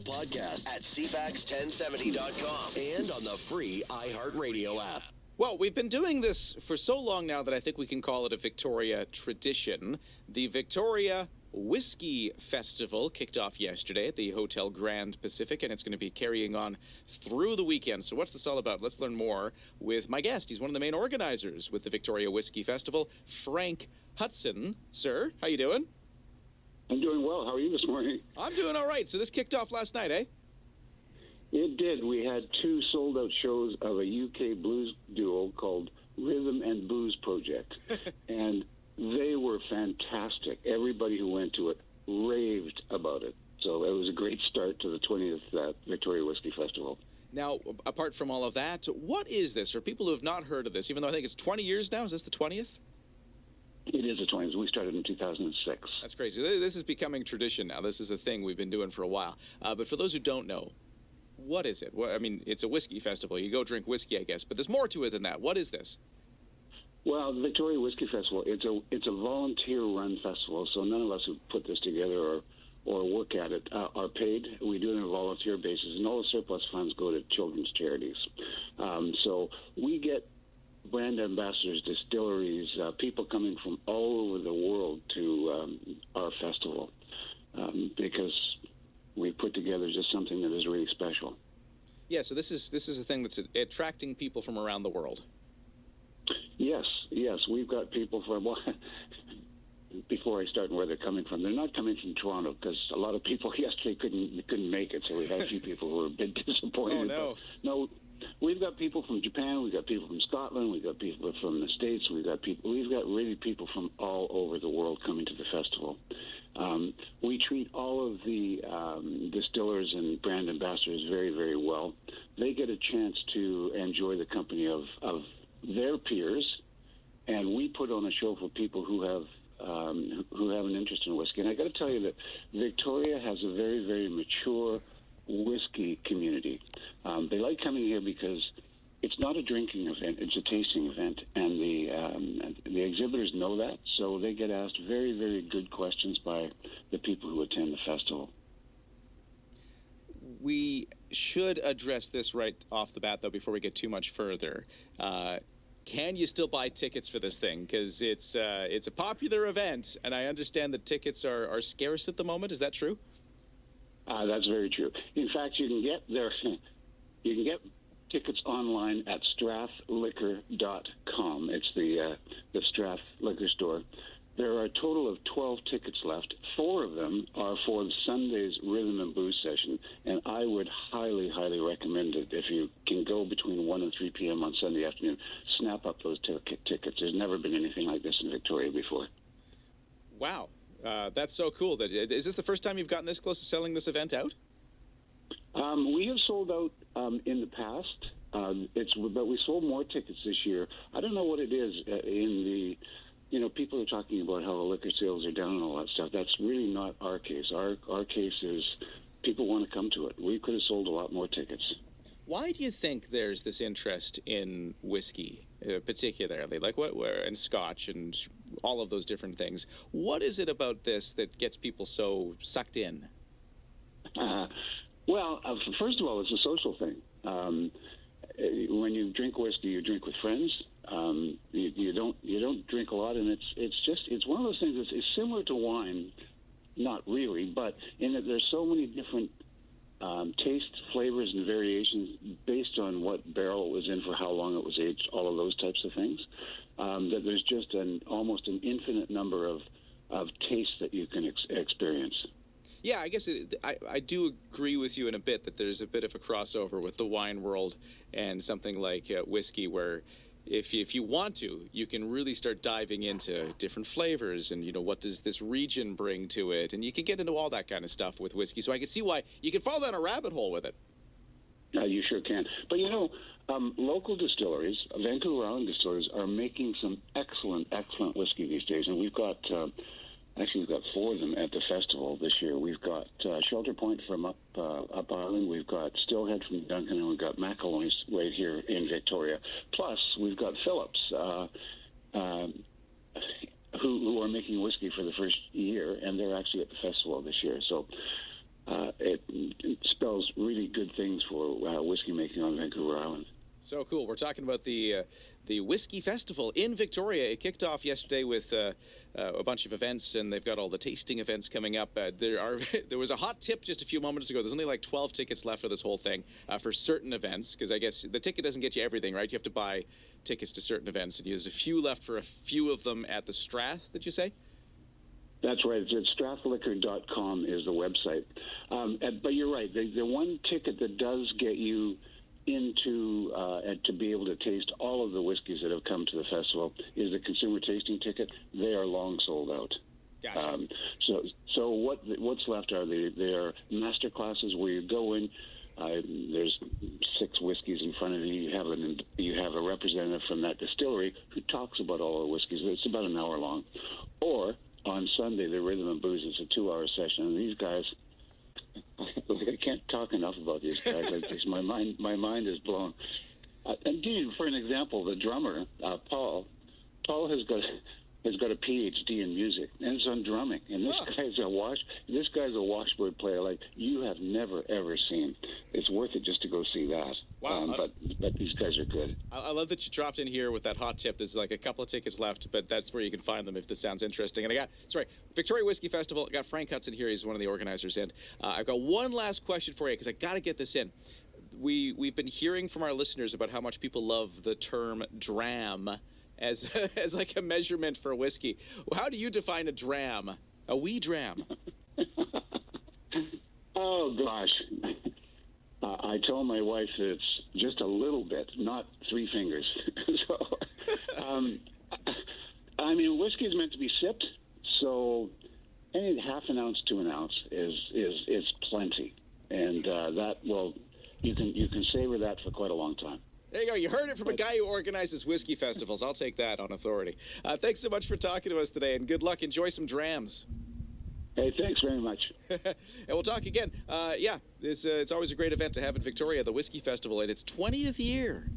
podcast at CFAX1070.com and on the free iHeartRadio app. Well, we've been doing this for so long now that I think we can call it a Victoria tradition. The Victoria Whisky Festival kicked off yesterday at the Hotel Grand Pacific, and it's going to be carrying on through the weekend. So what's this all about? Let's learn more with my guest. He's one of the main organizers with the Victoria Whisky Festival, Frank Hudson. Sir, how you doing? I'm doing well. How are you this morning? I'm doing all right. So this kicked off last night, eh? It did. We had two sold-out shows of a UK blues duo called Rhythm and Booze Project, and they were fantastic. Everybody who went to it raved about it. So it was a great start to the 20th Victoria Whisky Festival. Now, apart from all of that, what is this? For people who have not heard of this, even though I think it's 20 years now, is this the 20th? It is the 20th. We started in 2006. That's crazy. This is becoming tradition now. This is a thing we've been doing for a while. But for those who don't know, what is it? Well, I mean, it's a whiskey festival. You go drink whiskey, I guess. But there's more to it than that. What is this? Well, the Victoria Whisky Festival, it's a volunteer-run festival, so none of us who put this together or work at it are paid. We do it on a volunteer basis, and all the surplus funds go to children's charities. So we get brand ambassadors, distilleries, people coming from all over the world to our festival because we put together just something that is really special. Yeah, so this is a thing that's attracting people from around the world. Yes, we've got people from, well, before I start and where they're coming from, they're not coming from Toronto because a lot of people yesterday couldn't make it, so we had a few people who were a bit disappointed. Oh, no. But no, we've got people from Japan, we've got people from Scotland, we've got people from the States, we've got really people from all over the world coming to the festival. We treat all of the distillers and brand ambassadors very, very well. They get a chance to enjoy the company of their peers, and we put on a show for people who have an interest in whiskey. And I got to tell you that Victoria has a very, very mature whiskey community. They like coming here because it's not a drinking event; it's a tasting event, and the exhibitors know that, so they get asked very, very good questions by the people who attend the festival. We should address this right off the bat, though, before we get too much further. Can you still buy tickets for this thing? Because it's a popular event, and I understand that tickets are scarce at the moment. Is that true? That's very true. In fact, you can get tickets online at strathliquor.com. It's the Strath Liquor Store. There are a total of 12 tickets left. 4 of them are for Sunday's Rhythm and Booze session, and I would highly, highly recommend it. If you can go between 1 and 3 p.m. on Sunday afternoon, snap up those tickets. There's never been anything like this in Victoria before. Wow. That's so cool. Is this the first time you've gotten this close to selling this event out? We have sold out in the past, but we sold more tickets this year. I don't know what it is people are talking about how the liquor sales are down and all that stuff. That's really not our case. Our case is people want to come to it. We could have sold a lot more tickets. Why do you think there's this interest in whiskey, particularly, and Scotch and all of those different things? What is it about this that gets people so sucked in? First of all, it's a social thing. When you drink whiskey, you drink with friends. You don't drink a lot, and it's one of those things that's similar to wine, not really, but in that there's so many different tastes, flavors, and variations based on what barrel it was in, for how long it was aged, all of those types of things. That there's just almost an infinite number of tastes that you can experience. Yeah, I guess I do agree with you in a bit that there's a bit of a crossover with the wine world and something like whiskey, where if you want to, you can really start diving into different flavors and, what does this region bring to it? And you can get into all that kind of stuff with whiskey. So I can see why you can fall down a rabbit hole with it. You sure can. But, local distilleries, Vancouver Island distilleries, are making some excellent, excellent whiskey these days. And we've got 4 of them at the festival this year. We've got Shelter Point from up Island. We've got Stillhead from Duncan, and we've got McAloy's right here in Victoria. Plus, we've got Phillips, who are making whiskey for the first year, and they're actually at the festival this year. So things for whiskey making on Vancouver Island. So cool. We're talking about the Whisky Festival in Victoria. It kicked off yesterday with a bunch of events, and they've got all the tasting events coming up. There was a hot tip just a few moments ago. There's only like 12 tickets left for this whole thing for certain events, because I guess the ticket doesn't get you everything, right? You have to buy tickets to certain events, and there's a few left for a few of them at the Strath, did you say? That's right. It's strathliquor.com is the website. But you're right. The one ticket that does get you into to be able to taste all of the whiskeys that have come to the festival is the consumer tasting ticket. They are long sold out. Gotcha. So what's left are their master classes where you go in. There's 6 whiskeys in front of you. You have a representative from that distillery who talks about all the whiskeys. It's about an hour long. Or on Sunday, the Rhythm and Booze is a 2-hour session, and these guys, I can't talk enough about these guys. My mind is blown. And for an example, the drummer Paul has got a PhD in music, and it's on drumming. And this guy's a washboard player like you have never ever seen. It's worth it just to go see that. Wow. But these guys are good. I love that you dropped in here with that hot tip. There's like a couple of tickets left, but that's where you can find them if this sounds interesting. And Victoria Whiskey Festival. I got Frank Hudson here. He's one of the organizers. And I've got one last question for you, because I got to get this in. We've been hearing from our listeners about how much people love the term dram as like a measurement for whiskey. How do you define a dram? A wee dram? Oh, gosh. I told my wife that it's just a little bit, not 3 fingers. So, I mean, whiskey is meant to be sipped, so any half an ounce to an ounce is plenty, and you can savor that for quite a long time. There you go. You heard it from a guy who organizes whiskey festivals. I'll take that on authority. Thanks so much for talking to us today, and good luck. Enjoy some drams. Hey, thanks very much. And we'll talk again. It's always a great event to have in Victoria, the Whiskey Festival, and its 20th year.